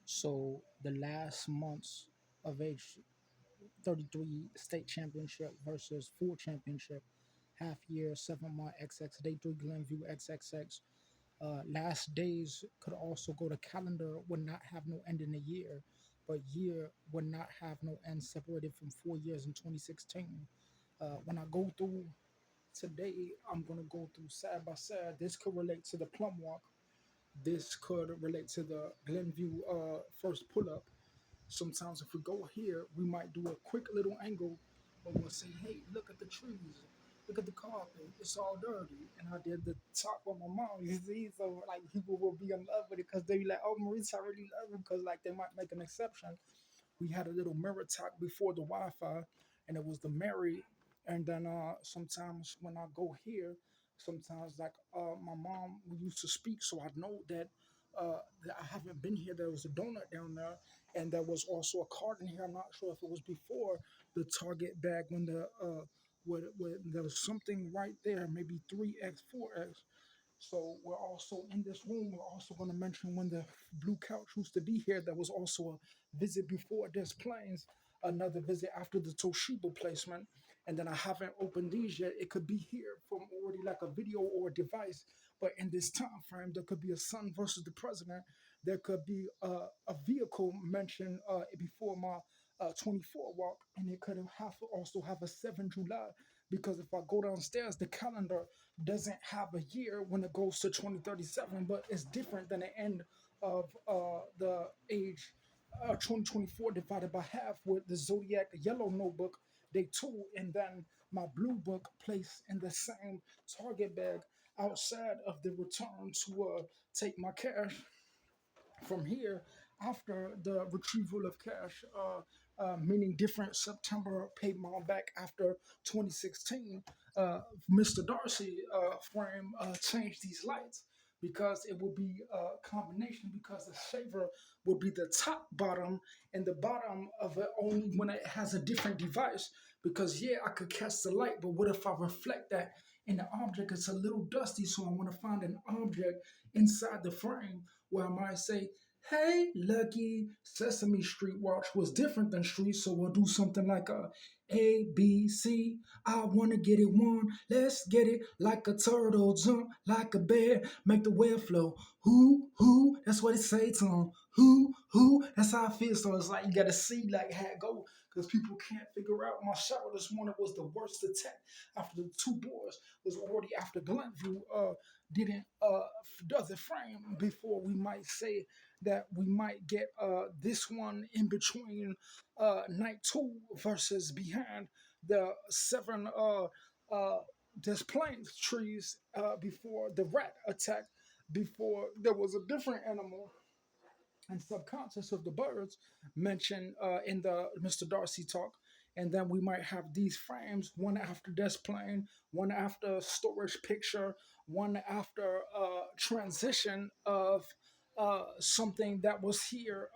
So the last months of age 33 state championship versus full championship, half year 7 month XX day 3 Glenview XXX. Last days could also go to calendar would not have no end in the year, but year would not have no end separated from 4 years in 2016. When I go through today, I'm gonna go through side by side. This could relate to the plum walk. This could relate to the Glenview first pull up. Sometimes if we go here, we might do a quick little angle where we'll say, hey, look at the trees, look at the carpet, it's all dirty. And I did the talk with my mom, you see, so like people will be in love with it because they be like, oh, Marisa, I really love it because like they might make an exception. We had a little mirror talk before the Wi-Fi, and it was the Mary. And then sometimes when I go here, sometimes like my mom we used to speak, so I know that I haven't been here. There was a donut down there, and there was also a card in here. I'm not sure if it was before the Target bag when when there was something right there, maybe 3X, 4X. So we're also in this room. We're also going to mention when the blue couch used to be here. There was also a visit before Des Plaines, another visit after the Toshiba placement, and then I haven't opened these yet. It could be here from already like a video or a device, but in this time frame, there could be a son versus the president. There could be a vehicle mentioned before my 24 walk, and it could have to also have a 7 July because if I go downstairs, the calendar doesn't have a year when it goes to 2037, but it's different than the end of the age 2024 divided by half with the Zodiac yellow notebook, day two, and then my blue book placed in the same Target bag outside of the return to take my cash from here after the retrieval of cash, meaning different September paid my back after 2016. Mr. Darcy frame changed these lights because it will be a combination because the shaver will be the top bottom and the bottom of it only when it has a different device because yeah I could catch the light but what if I reflect that in the object it's a little dusty so I want to find an object inside the frame where I might say, hey, Lucky, Sesame Street watch was different than Street, so we'll do something like A, B, C. I want to get it one. Let's get it like a turtle, jump like a bear, make the web flow. Who, that's what it say to him. Who, that's how I feel. So it's like you got to see like how it go because people can't figure out. My shower this morning was the worst attack after the two boys was already after Glenview didn't does it frame before we might say that we might get this one in between night two versus behind the seven display trees before the rat attack before there was a different animal and subconscious of the birds mentioned in the Mr. Darcy talk. And then we might have these frames, one after desk plane, one after storage picture, one after transition of something that was here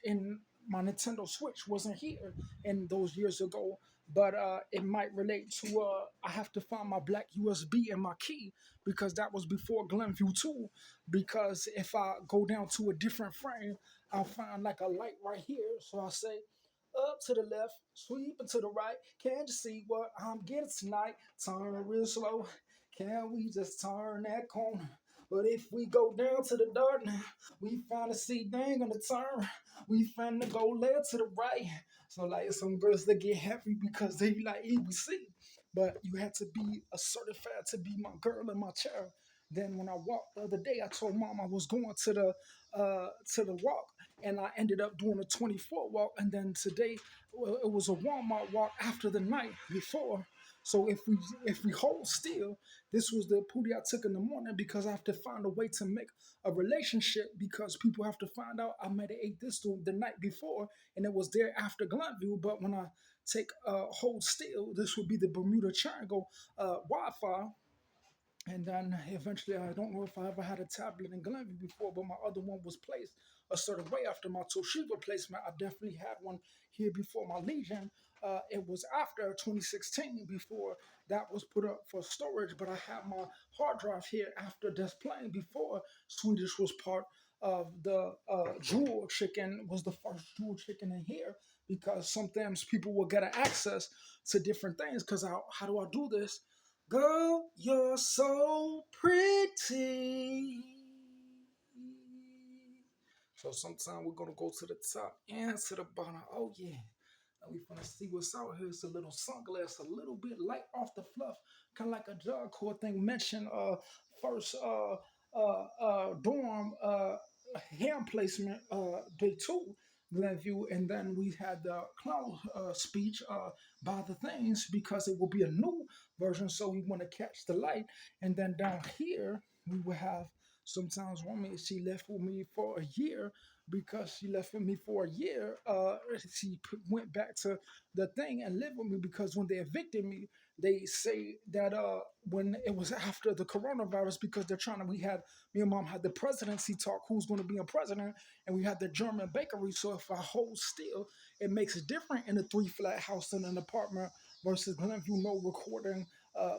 in my Nintendo Switch wasn't here in those years ago, but it might relate to I have to find my black USB and my key because that was before Glenview 2. Because if I go down to a different frame, I'll find like a light right here. So I'll say, up to the left, sweep and to the right. Can't you see what I'm getting tonight? Turn real slow. Can we just turn that corner? But if we go down to the dark now, we finally see dang on the turn. We finna go left to the right. So like some girls they get happy because they like ABC. But you had to be a certified to be my girl in my chair. Then when I walked the other day, I told mom I was going to the walk, and I ended up doing a 24 walk. And then today, well, it was a Walmart walk after the night before. So if we hold still, this was the pootie I took in the morning because I have to find a way to make a relationship because people have to find out I might have ate this the night before and it was there after Glenview. But when I take hold still, this would be the Bermuda Triangle Wi-Fi, and then eventually, I don't know if I ever had a tablet in Glenview before, but my other one was placed a certain way after my Toshiba placement. I definitely had one here before my Legion. It was after 2016 before that was put up for storage, but I had my hard drive here after displaying before Swedish was part of the jewel chicken was the first jewel chicken in here because sometimes people will get access to different things. Because how do I do this? Girl, you're so pretty. So sometimes we're gonna go to the top and to the bottom. Oh yeah. And we finna see what's out here. It's a little sunglass, a little bit light off the fluff, kind of like a drug court thing mentioned first dorm hand placement day two Glenview, and then we had the clown speech by the things because it will be a new version, so we want to catch the light. And then down here we will have sometimes woman she left with me for a year because she left with me for a year. She went back to the thing and lived with me because when they evicted me, they say that when it was after the coronavirus, because they're trying to, we had me and mom had the presidency talk, who's going to be a president, and we had the German bakery. So if I hold still, it makes it different in a three flat house than an apartment versus Glenview no recording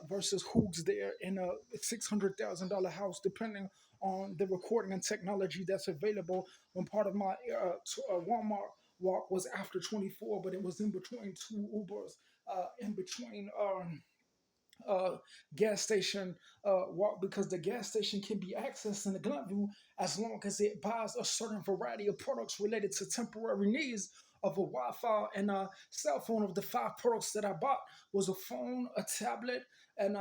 versus who's there in a $600,000 house, depending on the recording and technology that's available. When part of my Walmart walk was after 24, but it was in between two Ubers, in between uh, gas station walk, because the gas station can be accessed in the Glenview as long as it buys a certain variety of products related to temporary needs of a Wi-Fi and a cell phone. Of the five products that I bought was a phone, a tablet, and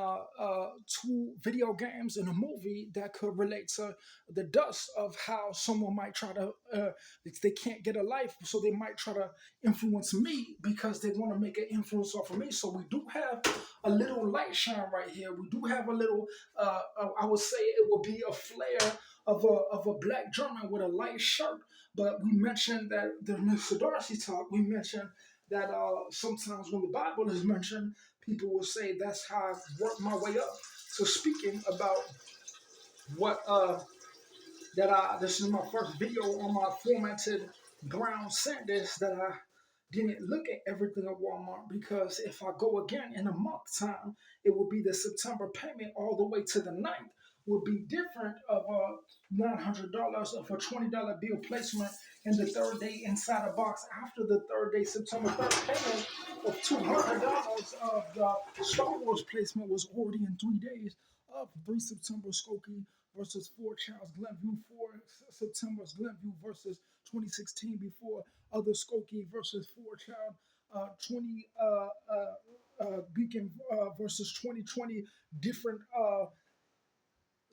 two video games and a movie that could relate to the dust of how someone might try to they can't get a life, so they might try to influence me because they want to make an influence off of me. So we do have a little light shine right here. We do have a little I would say it will be a flare of a black German with a light shirt. But we mentioned that the Mr. Darcy talk, we mentioned that sometimes when the Bible is mentioned, people will say that's how I worked my way up. So speaking about what this is my first video on my formatted brown Sanders, that I didn't look at everything at Walmart, because if I go again in a month time, it will be the September payment all the way to the 9th would be different of $900 of a $20 bill placement in the third day inside a box after the third day September 3rd payment of $200 of the Star Wars placement was already in 3 days of 3 September Skokie versus 4 Charles Glenview, 4 September's Glenview versus 2016 before other Skokie versus 4 Child, 20 Beacon versus 2020 different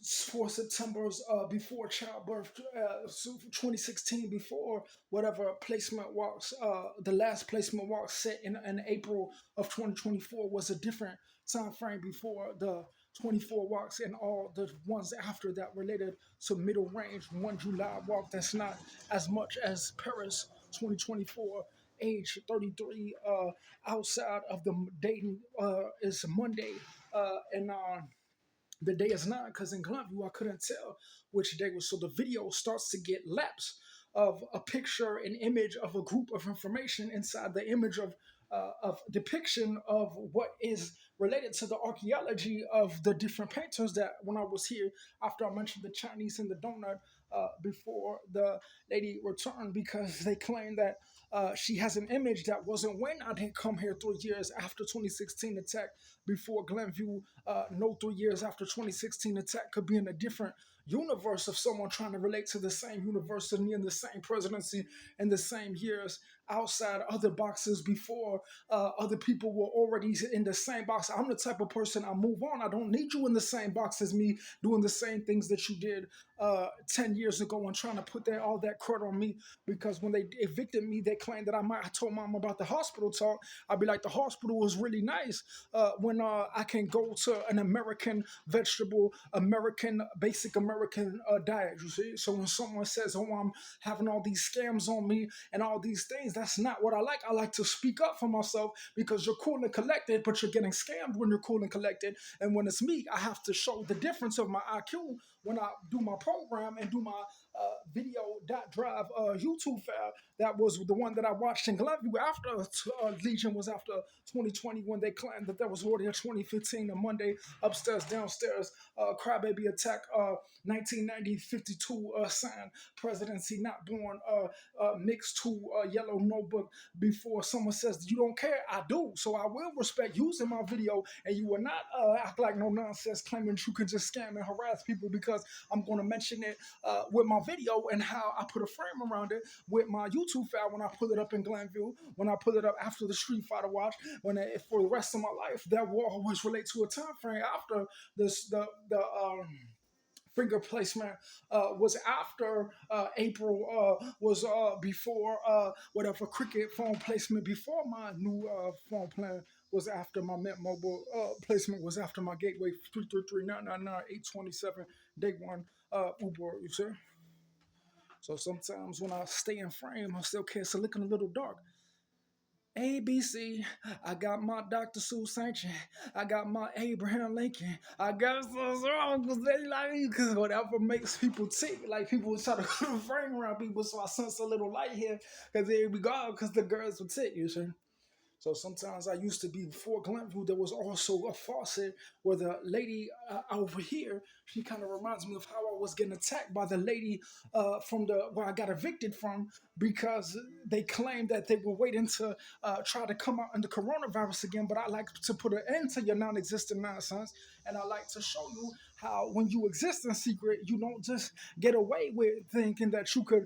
4 September's before childbirth, 2016 before whatever placement walks, the last placement walk set in April of 2024 was a different time frame before the 24 walks, and all the ones after that related to middle range 1 July walk. That's not as much as Paris 2024 age 33 outside of the dating is Monday and the day is not, because in Glenview I couldn't tell which day was. So the video starts to get lapse of a picture, an image of a group of information inside the image of depiction of what is related to the archaeology of the different painters that when I was here, after I mentioned the Chinese and the donut before the lady returned, because they claim that she has an image that wasn't when I didn't come here 3 years after 2016 attack before Glenview. No 3 years after 2016 attack could be in a different universe of someone trying to relate to the same university and the same presidency in the same years outside other boxes before other people were already in the same box. I'm the type of person, I move on. I don't need you in the same box as me doing the same things that you did 10 years ago and trying to put that all that credit on me, because when they evicted me, they claimed that I told mom about the hospital talk. I'd be like, the hospital was really nice when I can go to an American vegetable, American, basic American diet, you see? So when someone says, oh, I'm having all these scams on me and all these things, that's not what I like. I like to speak up for myself, because you're cool and collected, but you're getting scammed when you're cool and collected. And when it's me, I have to show the difference of my IQ when I do my program and do my video.drive YouTube file. That was the one that I watched in Glenview after Legion was after 2020 when they claimed that there was already a 2015 a Monday upstairs, downstairs, crybaby attack, 1990 52 sign, presidency not born, mixed to yellow notebook. Before someone says you don't care, I do. So I will respect using my video, and you will not act like no nonsense claiming you can just scam and harass people because I'm going to mention it with my video and how I put a frame around it with my YouTube file when I pull it up in Glenview, when I pull it up after the Street Fighter watch, for the rest of my life, that will always relate to a time frame after this finger placement was after April, was before whatever cricket phone placement before my new phone plan was after my Mint Mobile placement was after my gateway 333-999-827 day one Uber, you see? So sometimes when I stay in frame, I still can't looking a little dark. ABC, I got my Dr. Seuss sanction. I got my Abraham Lincoln. I got so wrong because they like me because whatever makes people tick. Like people try to put a frame around people, so I sense a little light here because there we go because the girls will tick, you see. So sometimes I used to be before Glenview. There was also a faucet where the lady over here. She kind of reminds me of how I was getting attacked by the lady from the where I got evicted from because they claimed that they were waiting to try to come out in the coronavirus again. But I like to put an end to your non-existent nonsense, and I like to show you how when you exist in secret, you don't just get away with thinking that you could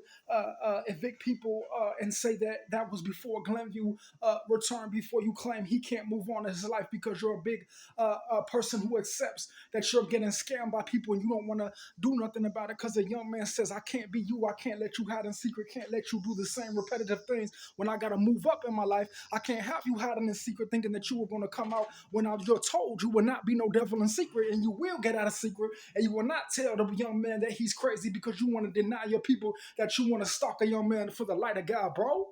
evict people and say that that was before Glenview returned, before you claim he can't move on in his life because you're a big person who accepts that you're getting scammed by people and you don't want to do nothing about it because a young man says, I can't be you, I can't let you hide in secret, can't let you do the same repetitive things when I got to move up in my life. I can't have you hiding in secret thinking that you were going to come out when you're told you will not be no devil in secret, and you will get out of secret, and you will not tell the young man that he's crazy because you want to deny your people that you want to stalk a young man for the light of God, bro.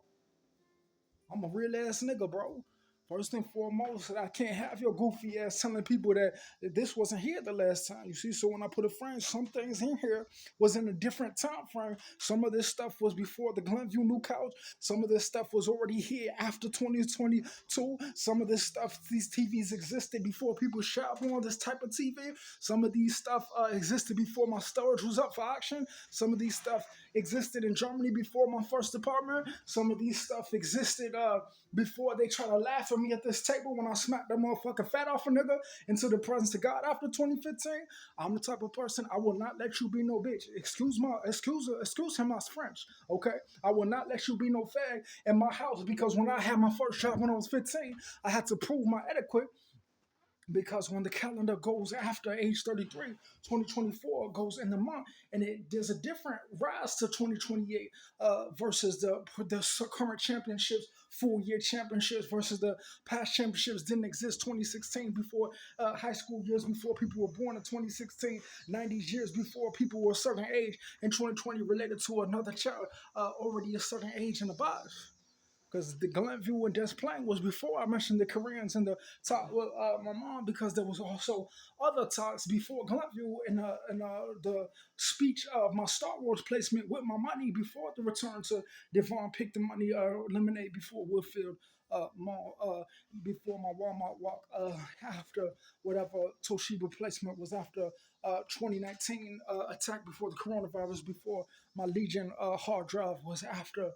I'm a real ass nigga, bro. First and foremost, I can't have your goofy ass telling people that this wasn't here the last time. You see, so when I put a frame, some things in here was in a different time frame. Some of this stuff was before the Glenview new couch. Some of this stuff was already here after 2022. Some of this stuff, these TVs existed before people shop on this type of TV. Some of these stuff existed before my storage was up for auction. Some of these stuff existed in Germany before my first apartment. Some of these stuff existed before they try to laugh at me at this table when I smacked the motherfucking fat off a nigga into the presence of God after 2015. I'm the type of person, I will not let you be no bitch. Excuse him my French, okay? I will not let you be no fag in my house because when I had my first job when I was 15, I had to prove my etiquette because when the calendar goes after age 33, 2024 goes in the month, and there's a different rise to 2028 versus the current championships, full year championships versus the past championships didn't exist 2016 before high school years before people were born in 2016, 90s years before people were a certain age, and 2020 related to another child already a certain age in the body. Because the Glenview and Des Plaines was before I mentioned the Koreans and the talk with my mom, because there was also other talks before Glenview and the speech of my Star Wars placement with my money before the return to Devon picked the money lemonade before Woodfield Mall, before my Walmart walk, after whatever Toshiba placement was after 2019 attack before the coronavirus, before my Legion hard drive was after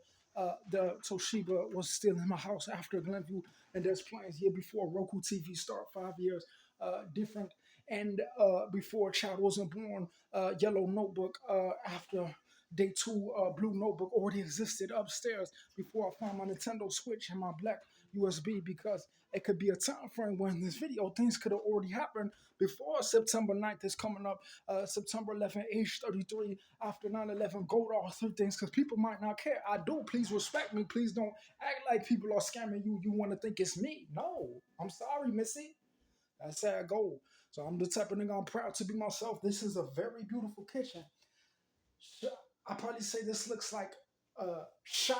the Toshiba was still in my house after Glenview and Des Plaines, year before Roku TV start, 5 years different, and before Child wasn't born, Yellow Notebook after day two, Blue Notebook already existed upstairs before I found my Nintendo Switch and my black USB, because it could be a time frame when this video things could have already happened before September 9th is coming up, September 11th, age 33, after 9/11, go to all three things, because people might not care. I do. Please respect me. Please don't act like people are scamming you. You want to think it's me. No. I'm sorry, Missy. That's how I go. So I'm the type of nigga, I'm proud to be myself. This is a very beautiful kitchen. I probably say this looks like shy,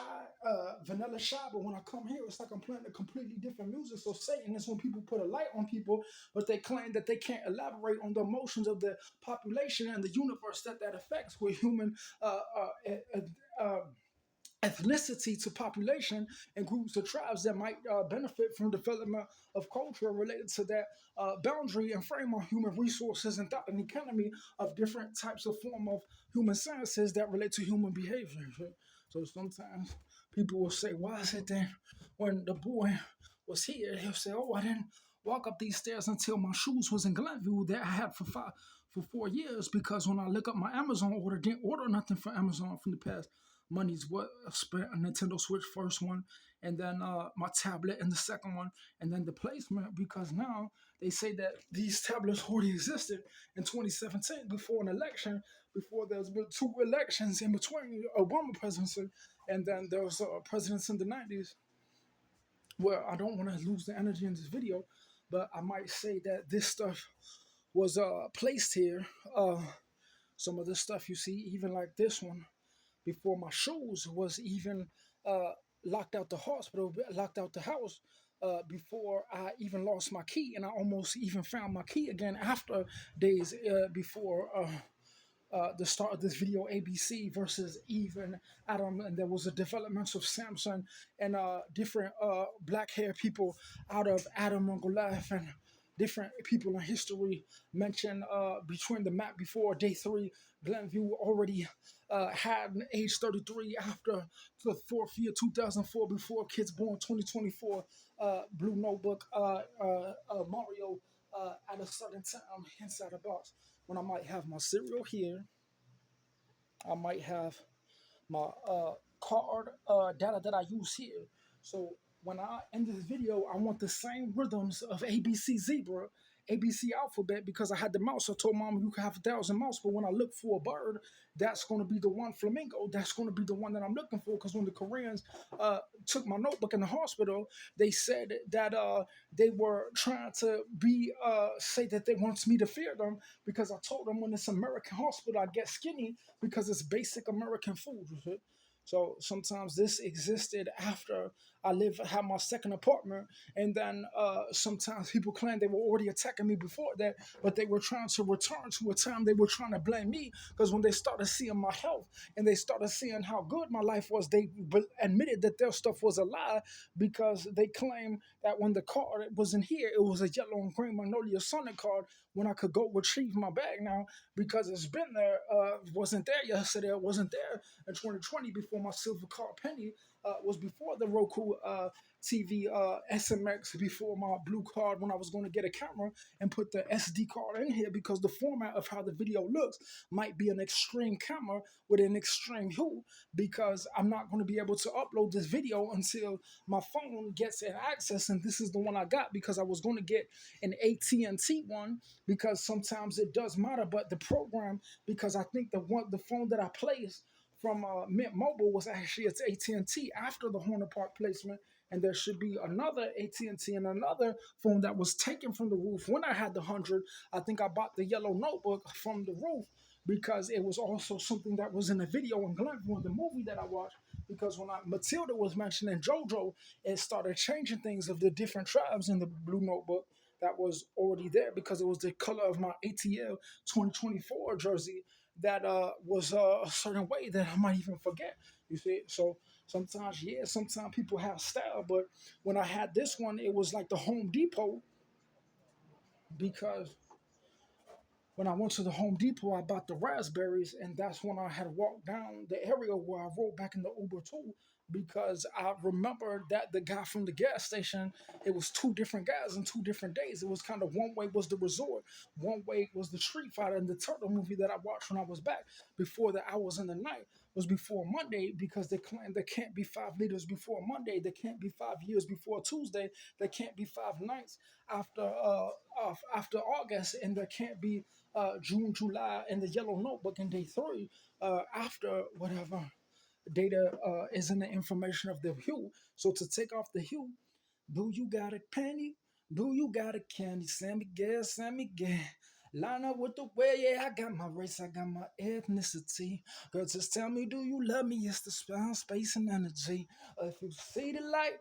vanilla shy, but when I come here, it's like I'm playing a completely different music. So Satan is when people put a light on people, but they claim that they can't elaborate on the emotions of the population and the universe that affects with human ethnicity to population and groups of tribes that might benefit from development of culture related to that boundary and frame on human resources and thought and economy of different types of form of human sciences that relate to human behavior. So sometimes people will say, why is it then when the boy was here, he'll say, oh, I didn't walk up these stairs until my shoes was in Glenview that I had for 4 years because when I look up my Amazon order, didn't order nothing for Amazon from the past. Money's what I spent a Nintendo Switch first one, and then my tablet in the second one, and then the placement because now they say that these tablets already existed in 2017 before an election, before there's been two elections in between Obama presidency, and then there was presidents in the 90s. Well, I don't want to lose the energy in this video, but I might say that this stuff was placed here. Some of the stuff you see, even like this one, before my shoes was even uh, locked out the hospital, locked out the house, before I even lost my key, and I almost even found my key again after days before the start of this video, ABC versus even Adam, and there was a development of Samson and different black hair people out of Adam and Goliath and different people in history mentioned between the map before day three. Glenview already had an age 33 after the fourth year 2004 before kids born 2024 blue notebook Mario at a certain time inside a box when I might have my cereal here. I might have my card data that I use here. So when I end this video, I want the same rhythms of ABC Zebra, ABC Alphabet, because I had the mouse. I told mom you can have 1,000 mouse, but when I look for a bird, that's going to be the one flamingo. That's going to be the one that I'm looking for. Because when the Koreans took my notebook in the hospital, they said that they were trying to be say that they wanted me to fear them because I told them when it's American hospital, I get skinny because it's basic American food. So sometimes this existed after had my second apartment, and then sometimes people claim they were already attacking me before that, but they were trying to return to a time they were trying to blame me because when they started seeing my health and they started seeing how good my life was, they admitted that their stuff was a lie because they claimed that when the card was in here, it was a yellow and green Magnolia Sonic card when I could go retrieve my bag now because it's been there, wasn't there yesterday, it wasn't there in 2020 before my silver card penny was before the Roku TV SMX, before my blue card when I was going to get a camera and put the SD card in here because the format of how the video looks might be an extreme camera with an extreme hue because I'm not going to be able to upload this video until my phone gets an access, and this is the one I got because I was going to get an AT&T one because sometimes it does matter, but the program, because I think the phone that I placed from Mint Mobile was actually it's AT&T after the Horner Park placement, and there should be another AT&T and another phone that was taken from the roof when I had the 100. I think I bought the yellow notebook from the roof because it was also something that was in the video in Glenview in the movie that I watched. Because when Matilda was mentioning JoJo, it started changing things of the different tribes in the blue notebook that was already there because it was the color of my ATL 2024 jersey that was a certain way that I might even forget. You see, so sometimes, yeah, sometimes people have style, but when I had this one, it was like the Home Depot because when I went to the Home Depot, I bought the raspberries, and that's when I had walked down the area where I rode back in the Uber too, because I remember that the guy from the gas station, it was two different guys in 2 different days. It was kind of one way was the resort, one way was the Street Fighter and the Turtle movie that I watched when I was back before the Hours in the Night was before Monday because they claim there can't be 5 liters before Monday, there can't be 5 years before Tuesday, there can't be 5 nights after after August, and there can't be June, July, and the yellow notebook in day three after whatever data is in the information of the hue. So to take off the hue, do you got a penny? Do you got a candy? San Miguel, San Miguel. Line up with the way, yeah, I got my race, I got my ethnicity. Girl, just tell me, do you love me? It's the space and energy. If you see the light,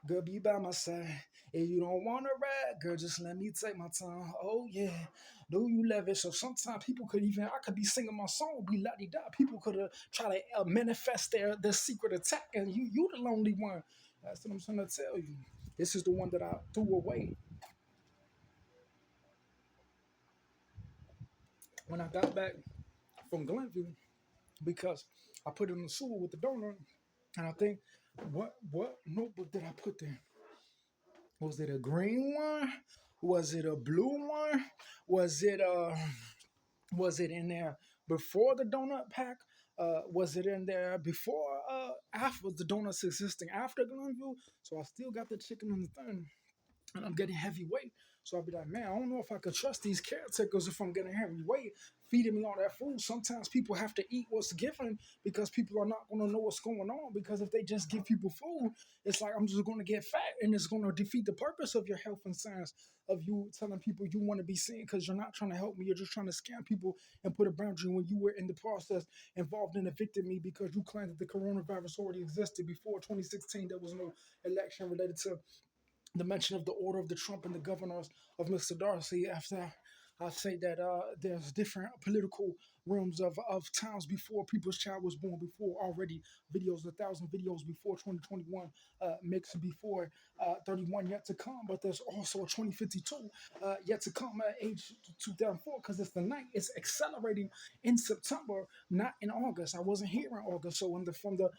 girl, be by my side. If you don't wanna ride, girl, just let me take my time. Oh yeah, do you love it? So sometimes people could even, I could be singing my song, be la di da. People could try to manifest their secret attack, and you the lonely one. That's what I'm trying to tell you. This is the one that I threw away when I got back from Glenview because I put it in the sewer with the donut, and I think what notebook did I put there? Was it a green one? Was it a blue one? Was it was it in there before the donut pack? Was it in there before after the donuts existing after Glenview? So I still got the chicken and the thing, and I'm getting heavyweight. So I'll be like, man, I don't know if I could trust these caretakers if I'm getting heavyweight, feeding me all that food. Sometimes people have to eat what's given because people are not going to know what's going on. Because if they just give people food, it's like I'm just going to get fat, and it's going to defeat the purpose of your health and science of you telling people you want to be seen because you're not trying to help me. You're just trying to scam people and put a boundary when you were in the process involved in evicting me because you claimed that the coronavirus already existed before 2016. There was no election related to the mention of the order of the Trump and the governors of Mr. Darcy after I say that there's different political realms of towns before People's Child was born, before already videos, 1,000 videos before 2021, mixed before 31 yet to come, but there's also a 2052 yet to come at age 2004 because it's the night. It's accelerating in September, not in August. I wasn't here in August, so from the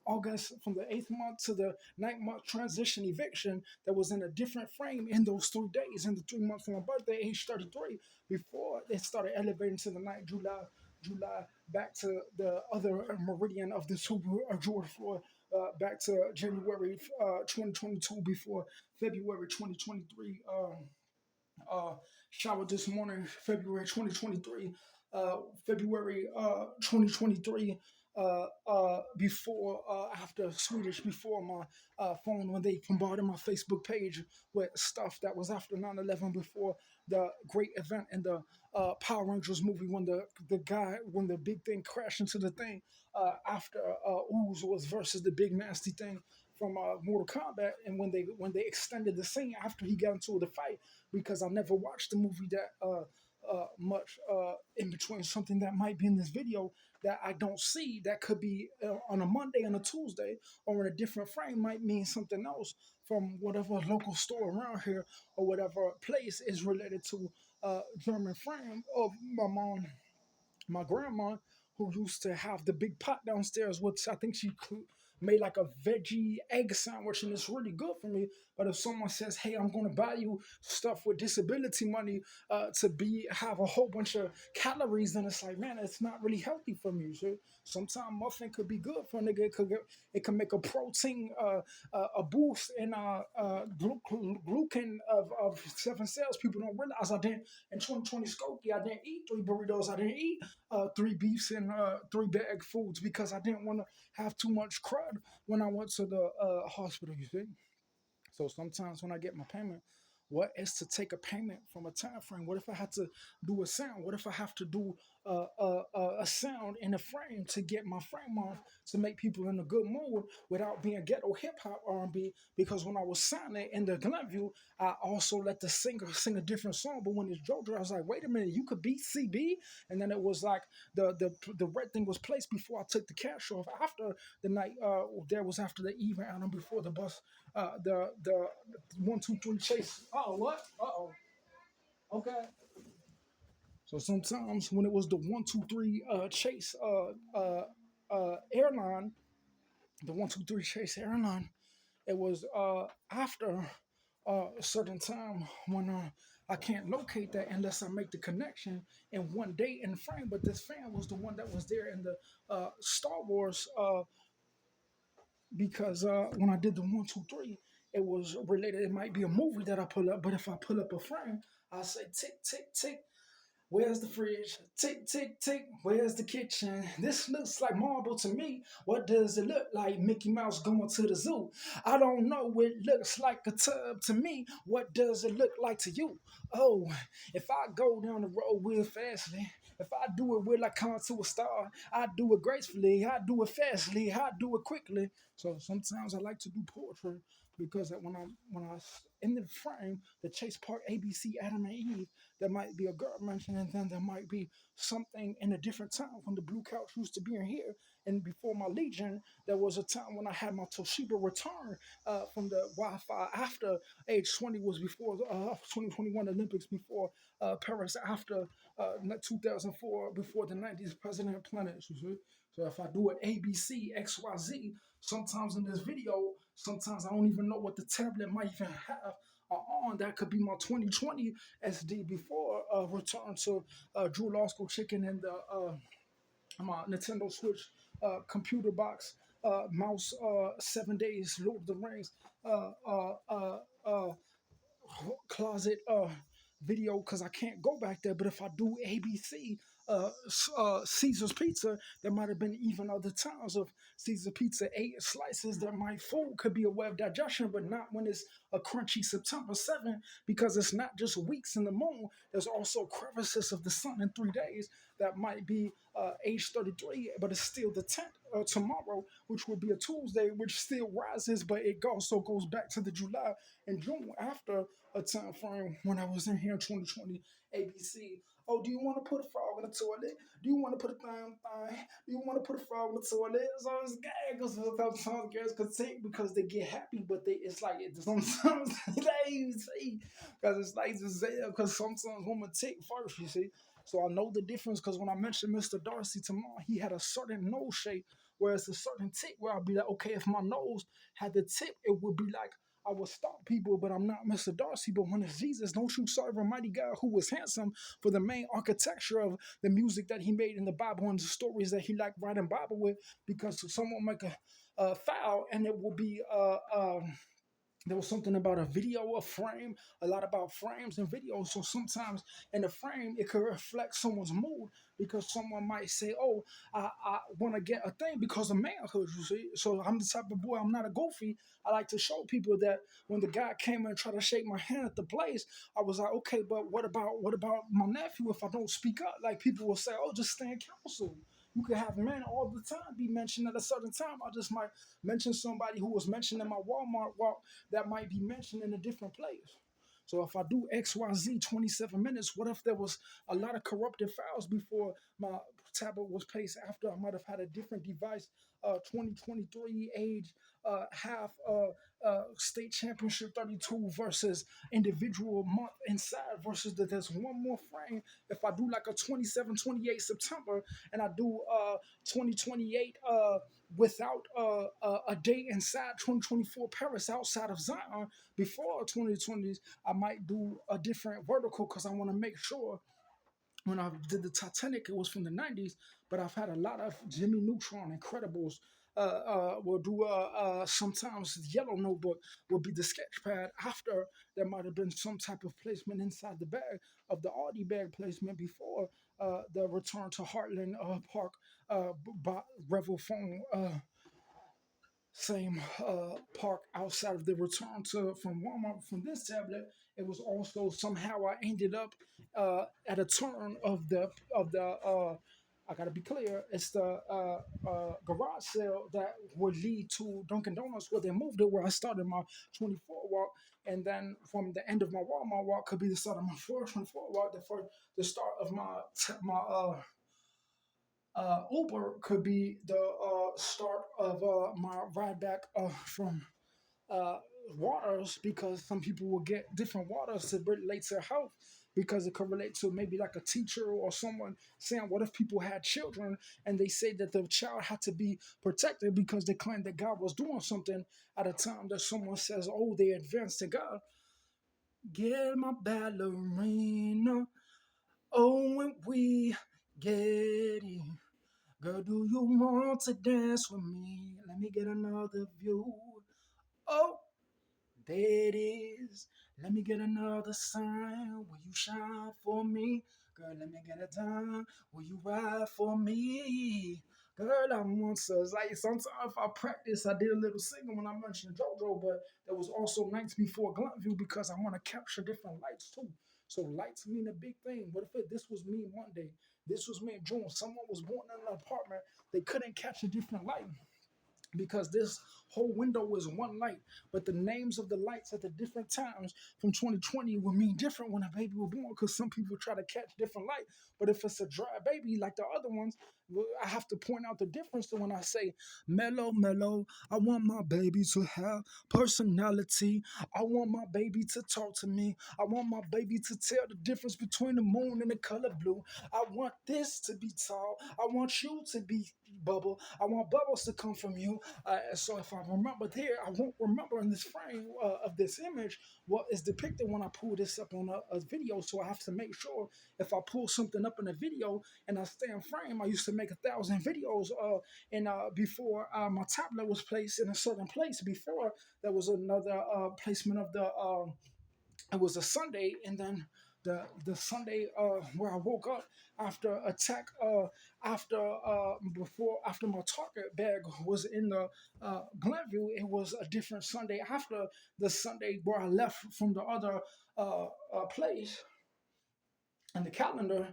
August, from the 8th month to the 9th month transition eviction, that was in a different frame in those 3 days, in the 3 months from my birthday, age 33, before it started elevating to the night, July, back to the other meridian of the super George Floyd, back to January 2022 before February 2023. Uh, Showered this morning, February 2023, February 2023, before, after Swedish, before my phone, when they bombarded my Facebook page with stuff that was after 9/11, before the great event in the Power Rangers movie when the guy, when the big thing crashed into the thing, after Ooze was versus the big nasty thing from Mortal Kombat, and when they extended the scene after he got into the fight, because I never watched the movie that much in between something that might be in this video that I don't see that could be on a Monday and a Tuesday or in a different frame might mean something else from whatever local store around here or whatever place is related to German frame of my mom, my grandma, who used to have the big pot downstairs, which I think she made like a veggie egg sandwich, and it's really good for me. But if someone says, "Hey, I'm going to buy you stuff with disability money to be have a whole bunch of calories," then it's like, man, it's not really healthy for me. So sometimes muffin could be good for a nigga. It can make a protein a boost in glucan of 7 cells. People don't realize I didn't in 2020 Skokie. I didn't eat 3 burritos. I didn't eat 3 beefs and 3 bag foods because I didn't want to have too much crud when I went to the hospital. You see. So sometimes when I get my payment, what is to take a payment from a time frame? What if I had to do a sound? What if I have to do a sound in a frame to get my frame off to make people in a good mood without being ghetto hip hop R&B? Because when I was signing in the Glenview, I also let the singer sing a different song. But when it's JoJo, I was like, wait a minute, you could beat CB, and then it was like the red thing was placed before I took the cash off. After the night, there was after the evening album before the bus, the 1 2 3 chase. Oh what? Oh okay. So sometimes when it was the 1 2 3 chase airline, the 1 2 3 chase airline, it was after a certain time when I can't locate that unless I make the connection in one day in frame. But this fan was the one that was there in the Star Wars because when I did the 1 2 3, it was related. It might be a movie that I pull up, but if I pull up a frame, I say tick tick tick. Where's the fridge? Tick, tick, tick. Where's the kitchen? This looks like marble to me. What does it look like? Mickey Mouse going to the zoo. I don't know. It looks like a tub to me. What does it look like to you? Oh, if I go down the road real fastly, if I do it with like come to a star, I do it gracefully. I do it fastly. I do it quickly. So sometimes I like to do poetry because when I in the frame, the Chase Park ABC Adam and Eve, there might be a girl mentioned, and then there might be something in a different time when the blue couch used to be in here. And before my Legion, there was a time when I had my Toshiba return from the Wi-Fi after age 20 was before 2021 Olympics, before Paris, after 2004, before the 90s President Planet. You see? So if I do it ABC XYZ, sometimes in this video, sometimes I don't even know what the tablet might even have on. That could be my 2020 SD before return to Drew Law School Chicken and the my Nintendo Switch computer box, mouse, 7 days, Lord of the Rings, uh, uh, uh, uh, closet video because I can't go back there. But if I do ABC, Caesar's Pizza, there might have been even other times of Caesar Pizza 8 slices that my food could be a way of digestion, but not when it's a crunchy September 7th because it's not just weeks in the moon. There's also crevices of the sun in 3 days that might be age 33, but it's still the 10th tomorrow, which will be a Tuesday, which still rises, but it also goes back to the July and June after a time frame when I was in here in 2020 ABC. Oh, do you want to put a frog in the toilet? Do you want to put a thing? Do you want to put a frog in the toilet? So it's gay because sometimes girls can take because they get happy, but it's like sometimes they see because it's like because sometimes women take first, you see. So I know the difference because when I mentioned Mr. Darcy tomorrow, he had a certain nose shape, whereas a certain tip where I'll be like, okay, if my nose had the tip, it would be like I will stop people, but I'm not Mr. Darcy. But when it's Jesus, don't you serve a mighty God who was handsome for the main architecture of the music that he made in the Bible and the stories that he liked writing Bible with? Because someone make a foul and it will be there was something about a video, a frame, a lot about frames and videos. So sometimes in the frame, it could reflect someone's mood because someone might say, oh, I want to get a thing because of manhood, you see. So I'm the type of boy, I'm not a goofy. I like to show people that when the guy came and tried to shake my hand at the place, I was like, okay, but what about my nephew if I don't speak up? Like people will say, oh, just stand counsel. You could have men all the time be mentioned at a certain time. I just might mention somebody who was mentioned in my Walmart walk that might be mentioned in a different place. So if I do XYZ 27 minutes, what if there was a lot of corrupted files before my tablet was placed after I might have had a different device, 2023 age, half state championship 32 versus individual month inside versus there's one more frame. If I do like a 27, 28 September and I do 2028 without a date inside 2024 Paris outside of Zion before 2020s, I might do a different vertical because I want to make sure when I did the Titanic, it was from the 90s, but I've had a lot of Jimmy Neutron, Incredibles. We'll do sometimes Yellow Notebook will be the sketch pad after there might have been some type of placement inside the bag of the Audi bag placement before the return to Heartland Park by Revel Phone same park outside of the return to from Walmart from this tablet. It was also somehow I ended up at a turn of the. I gotta be clear. It's the garage sale that would lead to Dunkin' Donuts, where they moved it, where I started my 24 walk, and then from the end of my Walmart walk could be the start of my 424 walk. The start of my Uber could be the start of my ride back from uh, waters because some people will get different waters to relate to health because it could relate to maybe like a teacher or someone saying, what if people had children and they say that the child had to be protected because they claimed that God was doing something at a time that someone says, oh, they advanced to God. Get my ballerina. Oh, when we get in. Girl, do you want to dance with me? Let me get another view. Oh, there it is. Let me get another sign. Will you shine for me? Girl, let me get it down. Will you ride for me? Girl, I want to. It's like sometimes if I practice, I did a little singing when I mentioned JoJo, but there was also nights before Glenview because I want to capture different lights too. So lights mean a big thing. What if this was me one day? This was me in June. Someone was born in an apartment. They couldn't catch a different light because this whole window was one light, but the names of the lights at the different times from 2020 will mean different when a baby was born because some people try to catch different light. But if it's a dry baby like the other ones, well, I have to point out the difference. So when I say mellow, mellow, I want my baby to have personality. I want my baby to talk to me. I want my baby to tell the difference between the moon and the color blue. I want this to be tall. I want you to be bubble. I want bubbles to come from you. So if I remember there, I won't remember in this frame of this image what is depicted when I pull this up on a video. So I have to make sure if I pull something up in a video and I stay in frame. I used to make 1,000 videos and before my tablet was placed in a certain place. Before there was another placement of the it was a Sunday, and then the Sunday where I woke up after attack after my Target bag was in the Glenview. It was a different Sunday after the Sunday where I left from the other place, and the calendar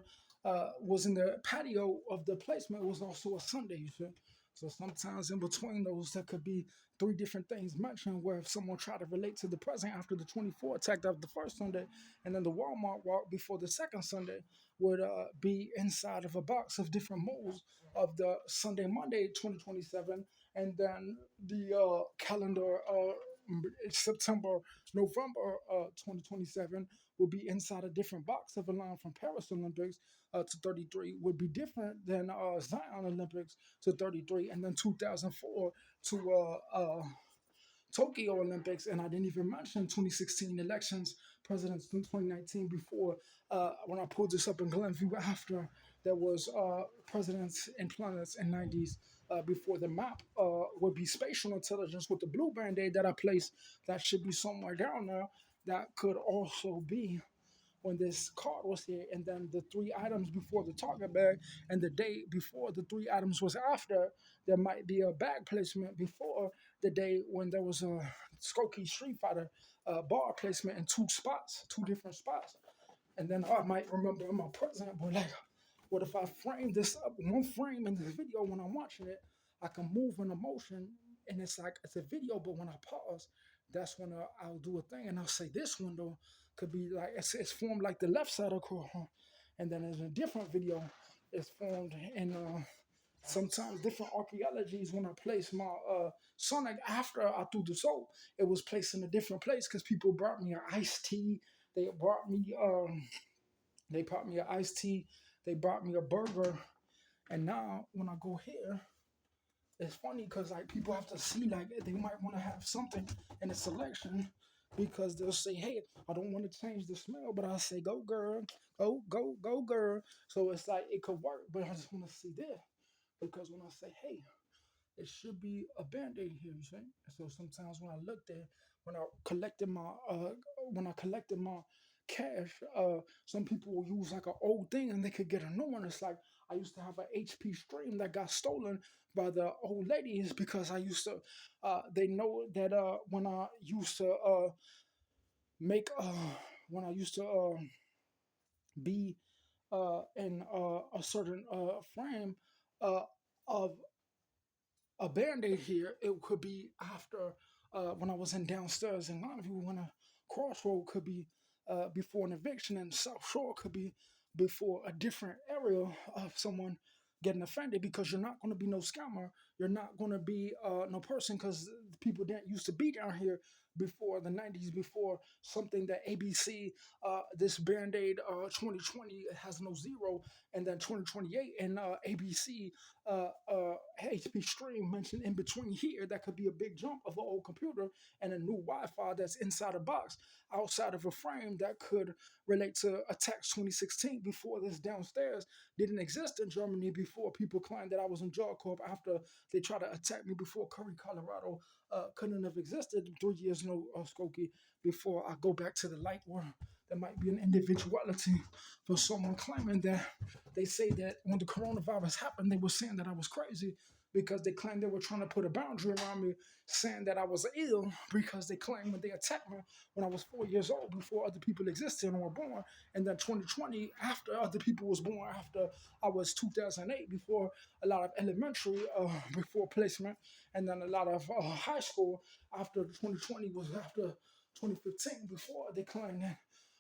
was in the patio of the placement. It was also a Sunday, you see. So sometimes in between those, there could be three different things mentioned where if someone tried to relate to the present after the 24 attack of the first Sunday, and then the Walmart walk before the second Sunday would be inside of a box of different moves of the Sunday, Monday, 2027, and then the calendar September, November 2027 will be inside a different box of a line from Paris Olympics to 33 would be different than Zion Olympics to 33, and then 2004 to Tokyo Olympics, and I didn't even mention 2016 elections, presidents in 2019 before when I pulled this up in Glenview after there was presidents and planets in 90s before the map would be spatial intelligence with the blue band-aid that I placed that should be somewhere down there that could also be when this card was here, and then the three items before the target bag, and the day before the three items was after, there might be a bag placement before the day when there was a Skokie Street Fighter bar placement in two spots, two different spots. And then I might remember in my present, but like, what if I frame this up one frame in this video when I'm watching it? I can move in emotion, and it's like it's a video, but when I pause, that's when I'll do a thing, and I'll say this window could be like it's formed like the left side of the core, and then there's a different video. It's formed in sometimes different archaeologies. When I place my Sonic after I threw the soap, it was placed in a different place because people brought me an iced tea. They brought me they brought me an iced tea. They brought me a burger, and now when I go here, it's funny because like people have to see like they might want to have something in the selection because they'll say, "Hey, I don't want to change the smell," but I say, "Go girl, go girl." So it's like it could work, but I just want to see this because when I say, "Hey," it should be a band-aid here, you see. So sometimes when I looked at when I collected my cash, some people will use like an old thing and they could get a new one. It's like I used to have an HP Stream that got stolen by the old ladies because I used to they know that when I used to make when I used to be in a certain frame uh, of a band-aid here, it could be after when I was in downstairs in Longview, when a crossroad could be before an eviction, and South Shore could be before a different area of someone getting offended because you're not going to be no scammer. You're not going to be no person because people didn't used to be down here before the 90s, before something that ABC, this Band-Aid 2020 has no zero, and then 2028 and ABC HP Stream mentioned in between here, that could be a big jump of an old computer and a new Wi-Fi that's inside a box outside of a frame that could relate to attacks 2016 before this downstairs didn't exist in Germany, before people claimed that I was in Jaw Corp after they tried to attack me before Curry, Colorado couldn't have existed 3 years no Skokie before I go back to the light where It might be an individuality for someone claiming that they say that when the coronavirus happened, they were saying that I was crazy because they claimed they were trying to put a boundary around me, saying that I was ill because they claimed when they attacked me when I was 4 years old before other people existed and were born, and then 2020 after other people was born, after I was 2008, before a lot of elementary, before placement, and then a lot of high school after 2020 was after 2015, before they claimed that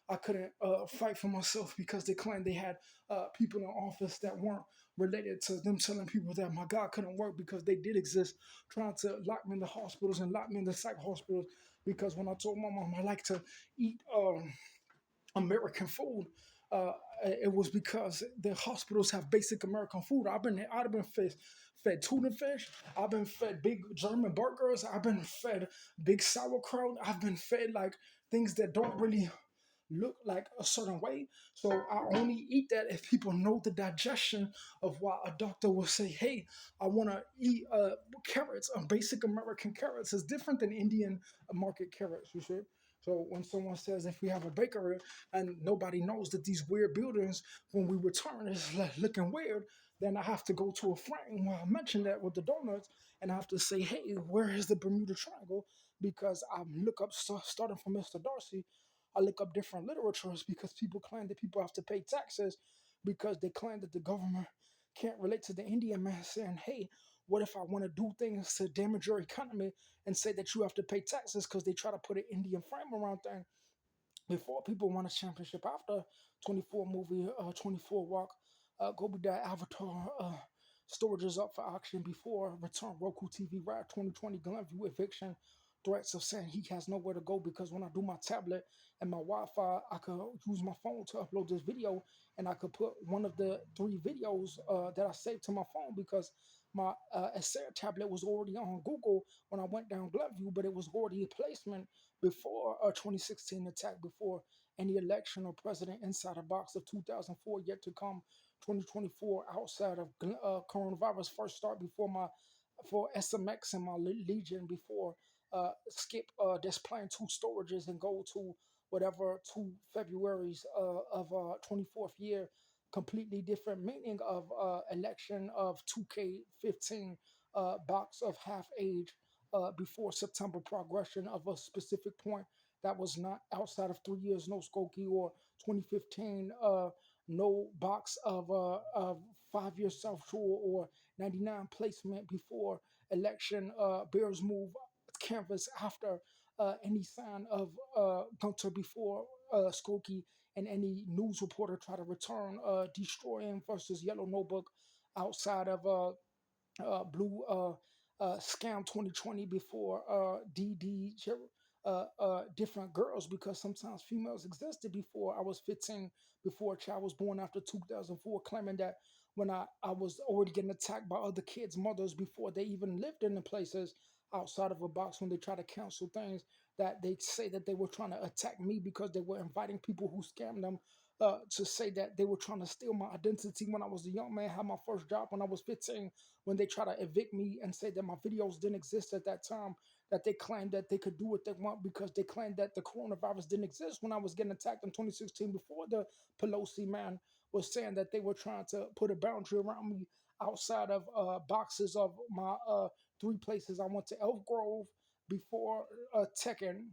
I couldn't fight for myself because they claimed they had people in office that weren't related to them, telling people that my God couldn't work because they did exist, trying to lock me in the hospitals and lock me in the psych hospitals. Because when I told my mom I like to eat American food, uh, it was because the hospitals have basic American food. I've been fed tuna fish. I've been fed big German burgers. I've been fed big sauerkraut. I've been fed like things that don't really look like a certain way. So I only eat that if people know the digestion of why a doctor will say, hey, I want to eat carrots. Basic American carrots is different than Indian market carrots, you see. So when someone says if we have a bakery and nobody knows that these weird buildings when we return is like looking weird, then I have to go to a frame where I mentioned that with the donuts, and I have to say, hey, where is the Bermuda Triangle? Because I look up starting from Mr. Darcy, I look up different literatures because people claim that people have to pay taxes because they claim that the government can't relate to the Indian man saying, hey, what if I want to do things to damage your economy and say that you have to pay taxes because they try to put an Indian frame around things before people won a championship after 24 movie, 24 walk, go be that Avatar storage is up for auction before return Roku TV Ride 2020 Glenview eviction threats of saying he has nowhere to go because when I do my tablet and my Wi-Fi, I could use my phone to upload this video and I could put one of the three videos that I saved to my phone because my Acer tablet was already on Google when I went down Glenview, but it was already a placement before a 2016 attack, before any election or president inside a box of 2004 yet to come, 2024 outside of coronavirus first start before my for SMX and my Legion before skip displaying two storages and go to whatever 2 Februarys of 24th year, completely different meaning of election of 2K15 box of half age before September progression of a specific point that was not outside of 3 years, no Skokie, or 2015, no box of 5 year South Shore or 99 placement before election, Bears move canvas after any sign of Gunter before Skokie, and any news reporter try to return destroying versus Yellow Notebook outside of Blue Scam 2020 before DD different girls because sometimes females existed before I was 15, before a child was born after 2004, claiming that when I was already getting attacked by other kids' mothers before they even lived in the places outside of a box when they try to cancel things that they say that they were trying to attack me because they were inviting people who scammed them to say that they were trying to steal my identity when I was a young man, had my first job when I was 15, when they try to evict me and say that my videos didn't exist at that time, that they claimed that they could do what they want because they claimed that the coronavirus didn't exist when I was getting attacked in 2016 before the Pelosi man was saying that they were trying to put a boundary around me outside of boxes of my three places. I went to Elk Grove before Tekken,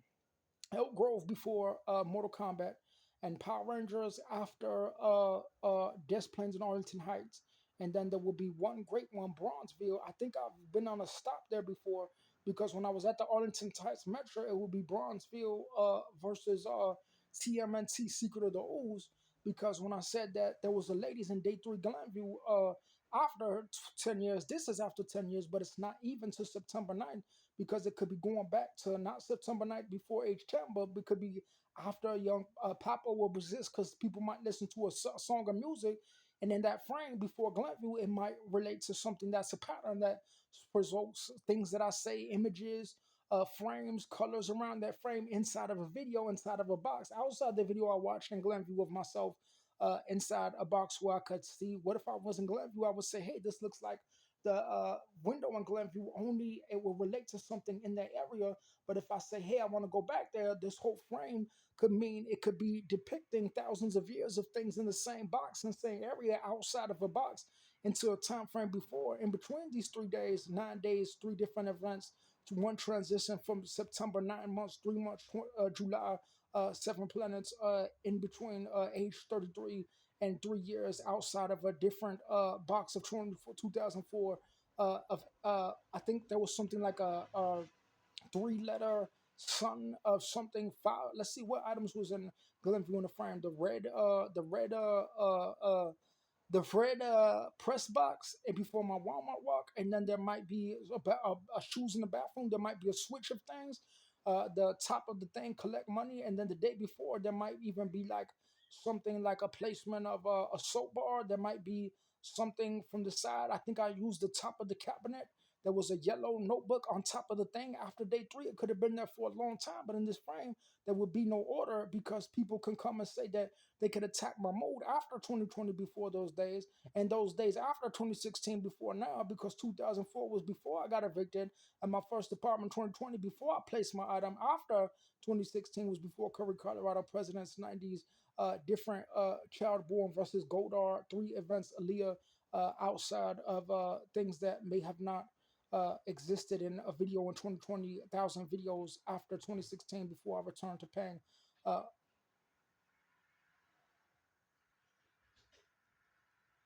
Elk Grove before Mortal Kombat, and Power Rangers after Des Plaines and Arlington Heights. And then there will be one great one, Bronzeville. I think I've been on a stop there before because when I was at the Arlington Heights Metro, it would be Bronzeville versus TMNT Secret of the Ooze. Because when I said that there was a ladies in Day 3 Glenview after 10 years, this is after 10 years, but it's not even to September 9th because it could be going back to not September 9th before age 10, but it could be after a young Papa will resist because people might listen to a song of music. And in that frame before Glenview, it might relate to something that's a pattern that results things that I say, images, frames, colors around that frame inside of a video, inside of a box. Outside the video I watched in Glenview of myself inside a box where I could see what if I was in Glenview, I would say, hey, this looks like the window in Glenview only it will relate to something in that area. But if I say, hey, I want to go back there, this whole frame could mean it could be depicting thousands of years of things in the same box and same area outside of a box into a time frame before. In between these 3 days, 9 days, three different events to one transition from September, 9 months, 3 months, July, seven planets in between age 33 and 3 years outside of a different box of 2004. I think there was something like a three-letter son of something five. Let's see what items was in Glenview in the frame. The red press box and before my Walmart walk, and then there might be a shoes in the bathroom. There might be a switch of things. The top of the thing collect money, and then the day before there might even be like something like a placement of a soap bar. There might be something from the side. I think I used the top of the cabinet. There was a yellow notebook on top of the thing. After day three, it could have been there for a long time, but in this frame, there would be no order because people can come and say that they could attack my mode after 2020 before those days, and those days after 2016 before now, because 2004 was before I got evicted, and my first apartment 2020 before I placed my item after 2016 was before Curry, Colorado, President's 90s, different Child Born versus Goldar, three events, Aaliyah, outside of things that may have not existed in a video in 2020, 1,000 videos after 2016 before I returned to paying